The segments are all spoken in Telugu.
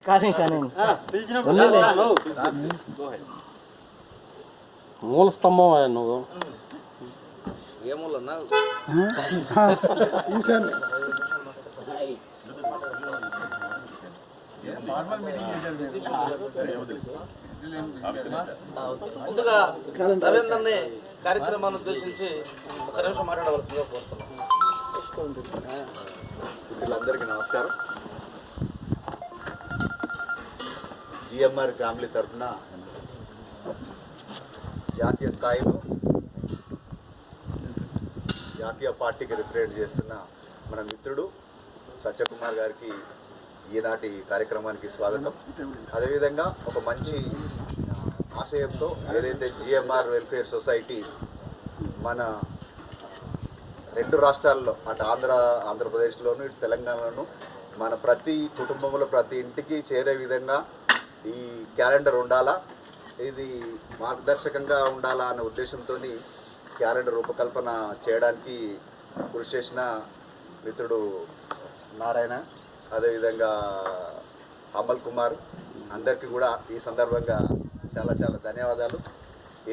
కానీ మూల స్తంభం నువ్వు ఏమూలన్నా ముందుగా రవీందర్ని కార్యక్రమాన్ని ఉద్దేశించి ఒక నిమిషం మాట్లాడవలసిందిగా కోరుతున్నాం. వీళ్ళందరికీ నమస్కారం. జిఎంఆర్ ఫ్యామిలీ తరఫున జాతీయ స్థాయిలో జాతీయ పార్టీకి రిప్రజెంట్ చేస్తున్న మన మిత్రుడు సత్యకుమార్ గారికి ఈనాటి కార్యక్రమానికి స్వాగతం. అదేవిధంగా ఒక మంచి ఆశయంతో ఏదైతే జిఎంఆర్ వెల్ఫేర్ సొసైటీ మన రెండు రాష్ట్రాల్లో అటు ఆంధ్రప్రదేశ్లోను ఇటు తెలంగాణలోను మన ప్రతి కుటుంబంలో ప్రతి ఇంటికి చేరే విధంగా ఈ క్యాలెండర్ ఉండాలా, ఇది మార్గదర్శకంగా ఉండాలా అనే ఉద్దేశంతో క్యాలెండర్ రూపకల్పన చేయడానికి కృషి చేసిన మిత్రుడు నారాయణ, అదేవిధంగా అమల్ కుమార్ అందరికీ కూడా ఈ సందర్భంగా చాలా చాలా ధన్యవాదాలు.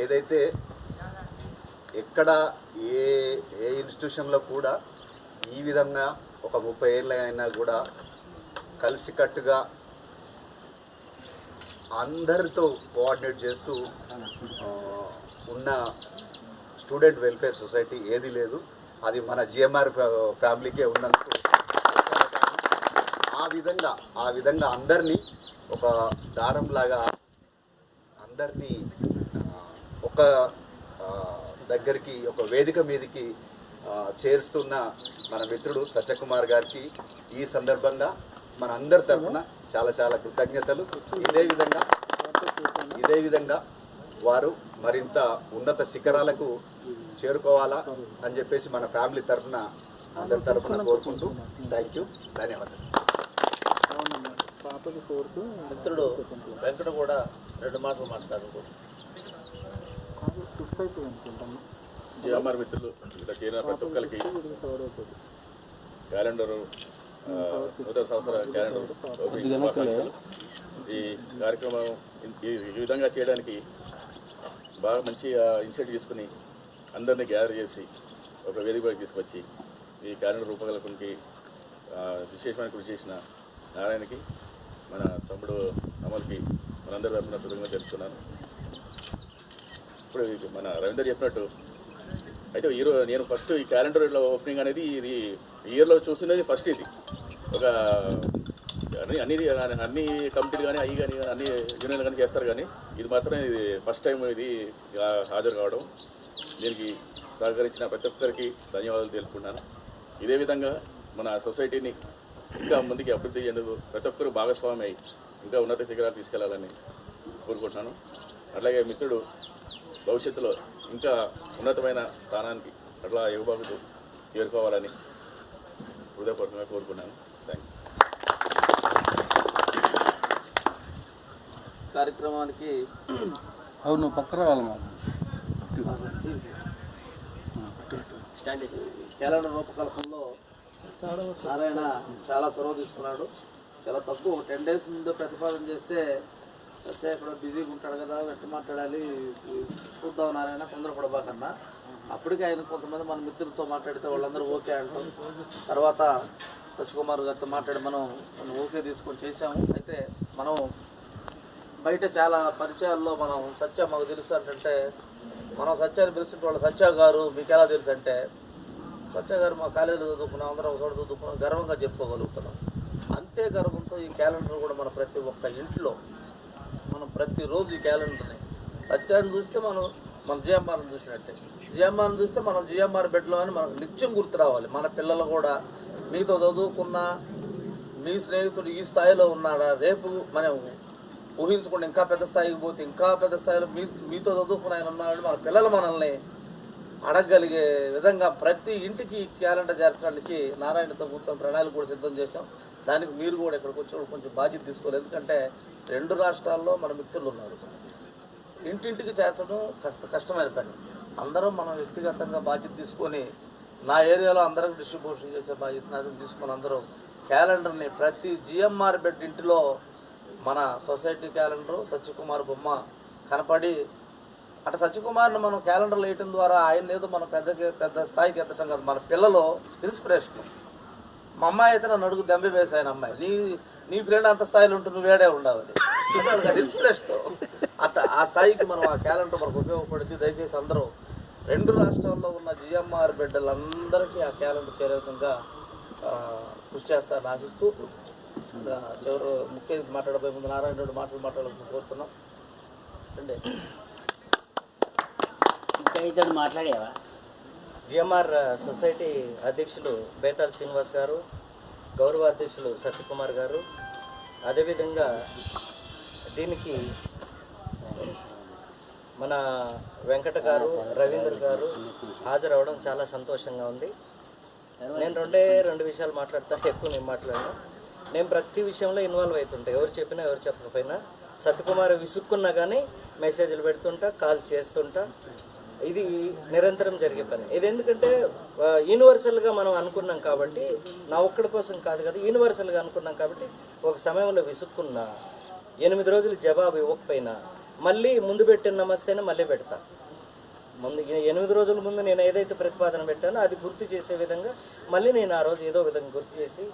ఏదైతే ఎక్కడ ఏ ఇన్స్టిట్యూషన్లో కూడా ఈ విధంగా ఒక 30 ఏళ్ళు అయినా కూడా కలిసికట్టుగా అందరితో కోఆర్డినేట్ చేస్తూ ఉన్న స్టూడెంట్ వెల్ఫేర్ సొసైటీ ఏది లేదు. అది మన జిఎంఆర్ ఫ్యామిలీకే ఉన్నందుకు ఆ విధంగా అందరినీ ఒక దారంలాగా అందరినీ ఒక దగ్గరికి ఒక వేదిక మీదకి చేరుస్తున్న మన మిత్రుడు సత్యకుమార్ గారికి ఈ సందర్భంగా మన అందరి తరఫున చాలా చాలా కృతజ్ఞతలు. ఇదే విధంగా వారు మరింత ఉన్నత శిఖరాలకు చేరుకోవాలా అని చెప్పేసి మన ఫ్యామిలీ తరఫున అందరి తరఫున కోరుకుంటూ థ్యాంక్ యూ, ధన్యవాదాలు. మిత్రుడు వెంకట కూడా 2 మాటలు మాట్లాడారు. జిఎంఆర్ మిత్రులు ఇలా చేరిన ప్రతి ఒక్కరికి క్యాలెండరు నూతన సంవత్సర క్యాలెండర్ శుభాకాంక్షలు. ఈ కార్యక్రమం ఈ విధంగా చేయడానికి బాగా మంచి ఇనిషియేటివ్ తీసుకుని అందరినీ గ్యాదర్ చేసి ఒక వేదికపై తీసుకొచ్చి ఈ క్యాలెండర్ రూపకల్పనకి విశేషమైన కృషి చేసిన నారాయణకి, మన తమ్ముడు అమల్కి మనందరి తరఫున కృతజ్ఞతలు తెలుపుతున్నాను. ఇప్పుడు మన రవీందర్ చెప్పినట్టు అయితే ఈరోజు నేను ఫస్ట్ ఈ క్యాలెండర్ ఓపెనింగ్ అనేది ఇది ఇయర్లో చూసినది ఫస్ట్. ఇది ఒక అన్ని కమిటీలు కానీ అవి కానీ అన్ని యూనియన్లు కానీ చేస్తారు, కానీ ఇది మాత్రం ఇది ఫస్ట్ టైం ఇది హాజరు కావడం. దీనికి సహకరించిన ప్రతి ఒక్కరికి ధన్యవాదాలు తెలుపుకున్నాను. ఇదే విధంగా మన సొసైటీని ఇంకా ముందుకి అభివృద్ధి చెందుతూ ప్రతి ఒక్కరు భాగస్వామి అయి ఇంకా ఉన్నత శిఖరాలు తీసుకెళ్లాలని కోరుకుంటున్నాను. అట్లాగే మిత్రుడు భవిష్యత్తులో ఇంకా ఉన్నతమైన స్థానానికి అట్లా యువబాబుతో చేరుకోవాలని హృదయపూర్వకంగా కోరుకున్నాను. Thank you. కార్యక్రమానికి అవును పక్కన రావాలి మాకు క్యాలెండర్ రూపకల్పనలో నారాయణ చాలా చొరవ తీసుకున్నాడు. చాలా తక్కువ 10 days ముందు ప్రతిపాదన చేస్తే సత్య ఇక్కడ బిజీగా ఉంటాడు కదా, ఎట్లా మాట్లాడాలి చూద్దాం నారాయణ తొందరపడబాకన్నా. అప్పటికే ఆయన కొంతమంది మన మిత్రులతో మాట్లాడితే వాళ్ళందరూ ఓకే అంటాం. తర్వాత సత్యకుమార్ గారితో మాట్లాడి మనం ఓకే తీసుకొని చేసాము. అయితే మనం బయట చాలా పరిచయాల్లో మనం సత్య మాకు తెలుసు అంటే మనం సత్యాన్ని పిలుస్తుంటే వాళ్ళు సత్య గారు మీకు ఎలా తెలుసు అంటే సత్య గారు మా కాలేజీలో చదువుకున్నాం, అందరం ఒక చోట చదువుకున్నాం, గర్వంగా చెప్పుకోగలుగుతున్నాం. అంతే గర్వంతో ఈ క్యాలెండర్ కూడా మన ప్రతి ఒక్క ఇంట్లో మనం ప్రతిరోజు ఈ క్యాలెండర్ని సత్యాన్ని చూస్తే మన జిఎంఆర్ని చూసినట్టే, జిఎంఆర్ని చూస్తే మనం జిఎంఆర్ బెడ్లో అని మనకు నిత్యం గుర్తు రావాలి. మన పిల్లలు కూడా మీతో చదువుకున్న మీ స్నేహితుడు ఈ స్థాయిలో ఉన్నాడా, రేపు మనం ఊహించుకుంటే ఇంకా పెద్ద స్థాయికి పోతే ఇంకా పెద్ద స్థాయిలో మీతో చదువుకున్న ఆయన ఉన్నాడు. మన పిల్లలు మనల్ని అడగగలిగే విధంగా ప్రతి ఇంటికి క్యాలెండర్ చేర్చడానికి నారాయణతో కూర్చొని ప్రణాళిక కూడా సిద్ధం చేశాం. దానికి మీరు కూడా ఇక్కడికి వచ్చి కొంచెం బాధ్యత తీసుకోవాలి. ఎందుకంటే 2 రాష్ట్రాల్లో మన మిత్రులు ఉన్నారు. ఇంటింటికి చేర్చడం కష్టమైన పని. అందరం మనం వ్యక్తిగతంగా బాధ్యత తీసుకొని నా ఏరియాలో అందరికి డిస్ట్రిబ్యూషన్ చేసే బాధ్యతను తీసుకొని అందరూ క్యాలెండర్ని ప్రతి జిఎంఆర్ బెడ్ ఇంటిలో మన సొసైటీ క్యాలెండరు సత్యకుమార్ బొమ్మ కనపడి అంటే సత్యకుమార్ని మనం క్యాలెండర్లు వేయటం ద్వారా ఆయన ఏదో మనం పెద్ద స్థాయికి ఎత్తటం కాదు, మన పిల్లలు ఇన్స్పిరేషన్. మా అమ్మాయి అయితే నన్ను అడుగు దెబ్బ వేసాయన అమ్మాయి, నీ ఫ్రెండ్ అంత స్థాయిలో ఉంటే నువ్వు వేడే ఉండవాలి, అది ఇన్స్పిరేషన్. ఆ స్థాయికి మనం ఆ క్యాలెండర్ మనకు ఉపయోగపడుతుంది. దయచేసి అందరూ 2 రాష్ట్రాల్లో ఉన్న జిఎంఆర్ బిడ్డలందరికీ ఆ క్యాలెండర్ చేరే విధంగా కృషి చేస్తారని ఆశిస్తూ చివరి ముఖ్య మాట్లాడబోయే ముందు నారాయణ రెడ్డి మాట్లాడాలని కోరుతున్నాం. అంటే మాట్లాడేవా? జిఎంఆర్ సొసైటీ అధ్యక్షులు బేతాల్ శ్రీనివాస్ గారు, గౌరవ అధ్యక్షులు సత్యకుమార్ గారు, అదేవిధంగా దీనికి మన వెంకట గారు, రవీంద్ర గారు హాజరవడం చాలా సంతోషంగా ఉంది. నేను 2 విషయాలు మాట్లాడతాను, ఎక్కువ నేను మాట్లాడను. నేను ప్రతి విషయంలో ఇన్వాల్వ్ అవుతుంటా, ఎవరు చెప్పినా ఎవరు చెప్పకపోయినా. సత్యకుమార్ విసుక్కున్నా కానీ మెసేజ్లు పెడుతుంటా, కాల్ చేస్తుంటా. ఇది నిరంతరం జరిగే పని. ఇది ఎందుకంటే యూనివర్సల్గా మనం అనుకున్నాం కాబట్టి, నా ఒక్కడి కోసం కాదు కదా, యూనివర్సల్గా అనుకున్నాం కాబట్టి ఒక సమయంలో విసుక్కున్నా 8 రోజులు జవాబు ఇవ్వకపోయినా మళ్ళీ ముందు పెట్టిన నమస్తేనే మళ్ళీ పెడతా. ముందు 8 రోజుల ముందు నేను ఏదైతే ప్రతిపాదన పెట్టానో అది గుర్తు చేసే విధంగా మళ్ళీ నేను ఆ రోజు ఏదో విధంగా గుర్తు చేసి,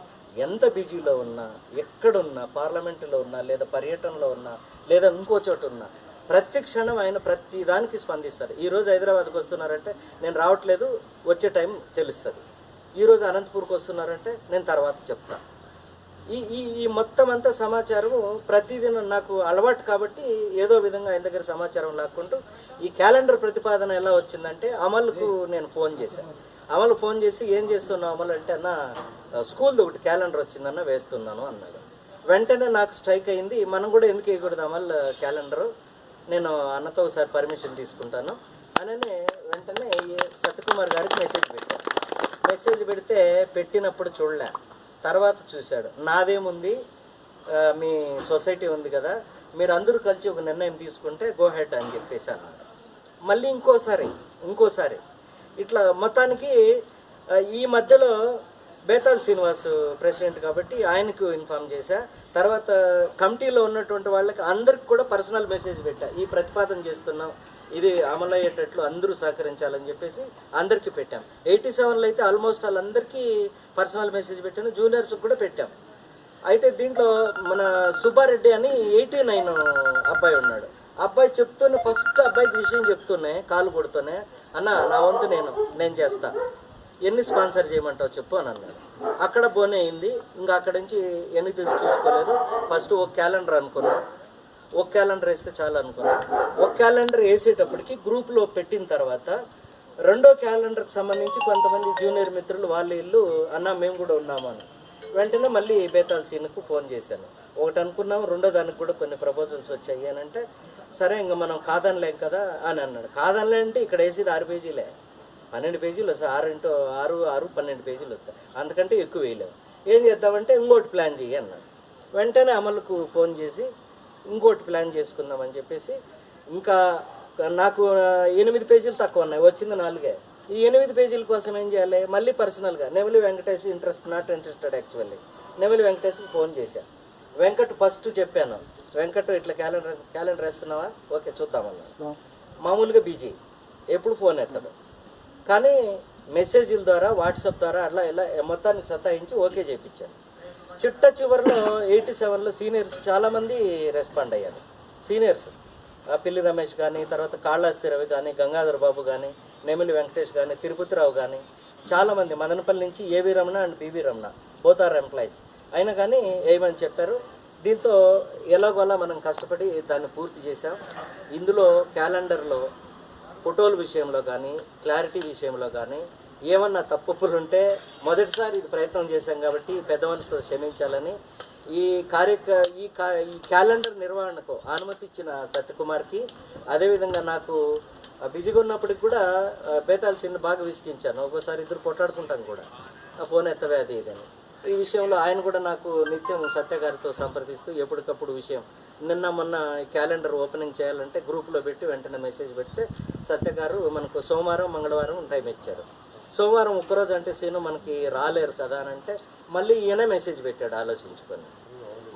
ఎంత బిజీలో ఉన్నా, ఎక్కడున్నా, పార్లమెంటులో ఉన్నా, లేదా పర్యటనలో ఉన్నా, లేదా ఇంకో చోట ఉన్నా, ప్రతి క్షణం ఆయన ప్రతి దానికి స్పందిస్తారు. ఈరోజు హైదరాబాద్కి వస్తున్నారంటే నేను రావట్లేదు, వచ్చే టైం తెలుస్తుంది. ఈరోజు అనంతపూర్కి వస్తున్నారంటే నేను తర్వాత చెప్తా. ఈ మొత్తం అంతా సమాచారం ప్రతిదినం నాకు అలవాటు కాబట్టి ఏదో విధంగా ఆయన దగ్గర సమాచారం లాక్కుంటూ ఈ క్యాలెండర్ ప్రతిపాదన ఎలా వచ్చిందంటే అమలుకు నేను ఫోన్ చేశాను. అమలు ఫోన్ చేసి ఏం చేస్తున్నావు అమలు అంటే, అన్న స్కూల్ది ఒకటి క్యాలెండర్ వచ్చిందన్న వేస్తున్నాను అన్నాడు. వెంటనే నాకు స్ట్రైక్ అయింది, మనం కూడా ఎందుకు వేయకూడదు అమలు క్యాలెండరు, నేను అన్నతో ఒకసారి పర్మిషన్ తీసుకుంటాను అని వెంటనే సత్యకుమార్ గారికి మెసేజ్ పెట్టాను. మెసేజ్ పెడితే పెట్టినప్పుడు చూడలే, తర్వాత చూశాడు. నాదేముంది, మీ సొసైటీ ఉంది కదా, మీరు అందరూ కలిసి ఒక నిర్ణయం తీసుకుంటే గో హెడ్ అని చెప్పేసి అన్నాడు. మళ్ళీ ఇంకోసారి ఇట్లా మొత్తానికి ఈ మధ్యలో బేతాల్ శ్రీనివాస్ ప్రెసిడెంట్ కాబట్టి ఆయనకు ఇన్ఫామ్ చేశా. తర్వాత కమిటీలో ఉన్నటువంటి వాళ్ళకి అందరికి కూడా పర్సనల్ మెసేజ్ పెట్టా, ఈ ప్రతిపాదన చేస్తున్నాం, ఇది అమలు అయ్యేటట్లు అందరూ సహకరించాలని చెప్పేసి అందరికీ పెట్టాం. 87లో అయితే ఆల్మోస్ట్ వాళ్ళందరికీ పర్సనల్ మెసేజ్ పెట్టాను, జూనియర్స్కి కూడా పెట్టాం. అయితే దీంట్లో మన సుబ్బారెడ్డి అని 89 అబ్బాయి ఉన్నాడు. అబ్బాయి చెప్తూనే ఫస్ట్ అబ్బాయికి విషయం చెప్తూనే కాలు కొడుతూనే, అన్న నా వంతు నేను చేస్తా, ఎన్ని స్పాన్సర్ చేయమంటావు చెప్పు అని అన్నాడు. అక్కడ బోనే అయింది. ఇంకా అక్కడి నుంచి ఎన్ని చూసుకోలేదు. ఫస్ట్ ఒక క్యాలెండర్ అనుకున్నా, ఒక క్యాలెండర్ వేస్తే చాలు అనుకున్నా. ఒక క్యాలెండర్ వేసేటప్పటికి గ్రూప్లో పెట్టిన తర్వాత 2వ క్యాలెండర్కి సంబంధించి కొంతమంది జూనియర్ మిత్రులు వాళ్ళు ఇల్లు అన్న మేము కూడా ఉన్నాము అని వెంటనే మళ్ళీ బేతాల్ సీన్కు ఫోన్ చేశాను. ఒకటి అనుకున్నాము, 2వ దానికి కూడా కొన్ని ప్రపోజల్స్ వచ్చాయి అని అంటే, సరే ఇంకా మనం కాదనలేం కదా అని అన్నాడు. కాదనలే అంటే ఇక్కడ వేసేది 6 పేజీలే, 12 పేజీలు వస్తాయి, 6 × 6 12 పేజీలు వస్తాయి, అంతకంటే ఎక్కువ వేయలేము. ఏం చేద్దామంటే ఇంకోటి ప్లాన్ చేయి అన్నాడు. వెంటనే అమలుకు ఫోన్ చేసి ఇంకోటి ప్లాన్ చేసుకుందామని చెప్పేసి, ఇంకా నాకు 8 పేజీలు తక్కువ ఉన్నాయి, వచ్చింది 4. ఈ 8 పేజీల కోసం ఏం చేయాలి, మళ్ళీ పర్సనల్గా నెమలి వెంకటేష్ నాట్ ఇంట్రెస్టెడ్ యాక్చువల్లీ నెమలి వెంకటేష్కి ఫోన్ చేశాను. వెంకట్ ఫస్ట్ చెప్పాను, వెంకట్ ఇట్లా క్యాలెండర్ వేస్తున్నావా, ఓకే చూద్దామన్నాను. మామూలుగా బిజీ, ఎప్పుడు ఫోన్ ఎత్తాడు. కానీ మెసేజ్ల ద్వారా వాట్సాప్ ద్వారా అట్లా ఇలా మొత్తానికి సతాయించి ఓకే చేయించాను. చివరిలో 87లో సీనియర్స్ చాలామంది రెస్పాండ్ అయ్యారు. సీనియర్స్ పిల్లి రమేష్ కానీ, తర్వాత కాళాస్తి రవి కానీ, గంగాధర్ బాబు కానీ, నెమిలి వెంకటేష్ కానీ, తిరుపతిరావు కానీ, చాలామంది మదనపల్లి నుంచి A V Ramana and P V Ramana both are employees అయినా కానీ ఏమని చెప్పారు. దీంతో ఎలాగోలా మనం కష్టపడి దాన్ని పూర్తి చేశాం. ఇందులో క్యాలెండర్లో ఫోటోల విషయంలో కానీ, క్లారిటీ విషయంలో కానీ ఏమన్నా తప్పులు ఉంటే మొదటిసారి ఇది ప్రయత్నం చేశాం కాబట్టి పెద్ద మనుషులతో క్షమించాలని, ఈ క్యాలెండర్ నిర్వహణకు అనుమతి ఇచ్చిన సత్యకుమార్కి, అదేవిధంగా నాకు బిజీగా ఉన్నప్పటికి కూడా బేతాల్ సీన్ బాగా విసిగించాను. ఒక్కోసారి ఇద్దరు కొట్లాడుకుంటాం కూడా, ఆ ఫోన్ ఎత్తవే అది ఇదని. ఈ విషయంలో ఆయన కూడా నాకు నిత్యం సత్య గారితో సంప్రదిస్తూ ఎప్పటికప్పుడు విషయం, నిన్న మొన్న క్యాలెండర్ ఓపెనింగ్ చేయాలంటే గ్రూప్లో పెట్టి వెంటనే మెసేజ్ పెడితే సత్య గారు మనకు సోమవారం మంగళవారం టైం ఇచ్చారు. సోమవారం ఒక్కరోజు అంటే సీను మనకి రాలేరు కదా అని అంటే మళ్ళీ ఈయన మెసేజ్ పెట్టాడు ఆలోచించుకొని.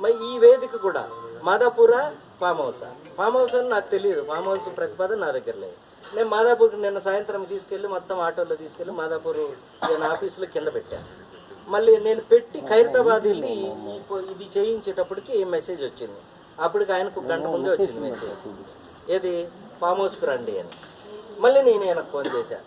మరి ఈ వేదిక కూడా మాదాపూరా ఫామ్ హౌసా? ఫామ్ హౌస్ అని నాకు తెలియదు, ఫామ్ హౌస్ ప్రతిపాదన నా దగ్గర లేదు. నేను మాదాపూర్కి నిన్న సాయంత్రం తీసుకెళ్ళి మొత్తం ఆటోలో తీసుకెళ్ళి మాదాపూర్ నేను ఆఫీసులో కింద పెట్టాను. మళ్ళీ నేను పెట్టి ఖైరతాబాద్ వెళ్ళి ఇది చేయించేటప్పటికి మెసేజ్ వచ్చింది. అప్పటికి ఆయనకు గంట ముందే వచ్చింది మెసేజ్, ఏది ఫామ్ హౌస్కి రండి అని. మళ్ళీ నేను ఆయనకు ఫోన్ చేశాను,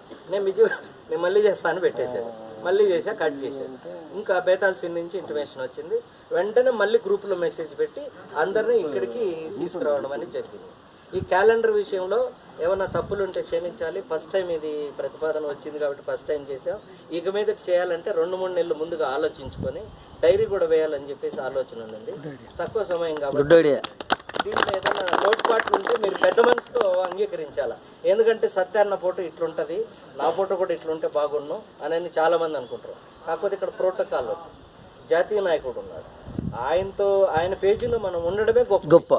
నేను మళ్ళీ చేస్తాను పెట్టేశాను. మళ్ళీ చేశా, కట్ చేశాను. ఇంకా బేతాల్సిన్ నుంచి ఇంటిమేషన్ వచ్చింది. వెంటనే మళ్ళీ గ్రూప్లో మెసేజ్ పెట్టి అందరినీ ఇక్కడికి తీసుకురావడం అనేది జరిగింది. ఈ క్యాలెండర్ విషయంలో ఏమైనా తప్పులు ఉంటే క్షమించాలి. ఫస్ట్ టైం ఇది ప్రతిపాదన వచ్చింది కాబట్టి ఫస్ట్ టైం చేసాం. ఇక మీద చేయాలంటే 2-3 నెలలు ముందుగా ఆలోచించుకొని డైరీ కూడా వేయాలని చెప్పేసి ఆలోచన ఉంది. తక్కువ సమయం కాబట్టి దీంట్లో ఏదైనా లోటుపాట్లు ఉంటే మీరు పెద్ద మనసుతో అంగీకరించాలా. ఎందుకంటే సత్యాన్న ఫోటో ఇట్లుంటుంది, నా ఫోటో కూడా ఇట్లుంటే బాగుండు అని చాలామంది అనుకుంటారు. కాకపోతే ఇక్కడ ప్రోటోకాల్ జాతీయ నాయకుడు ఉన్నాడు, ఆయన పేజీలో మనం ఉండడమే గొప్ప.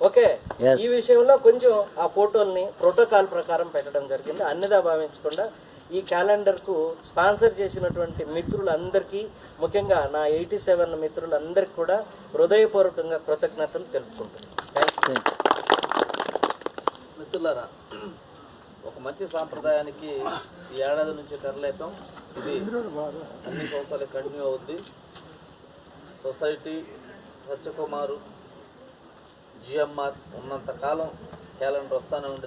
ఓకే, ఈ విషయంలో కొంచెం ఆ ఫోటోల్ని ప్రోటోకాల్ ప్రకారం పెట్టడం జరిగింది. అన్నిదా భావించకుండా ఈ క్యాలెండర్కు స్పాన్సర్ చేసినటువంటి మిత్రులందరికీ, ముఖ్యంగా నా 87 మిత్రులందరికీ కూడా హృదయపూర్వకంగా కృతజ్ఞతలు తెలుపుకుంటున్నాను. Thank you. మిత్రులారా, ఒక మంచి సాంప్రదాయానికి ఈ ఏడాది నుంచి తెరలేపాం. ఇది అన్ని సంవత్సరాలు కంటిన్యూ అవుద్ది. సొసైటీ, సత్యకుమారు, జిఎంఆర్ ఉన్నంతకాలం క్యాలెండర్ వస్తూనే ఉంటుంది.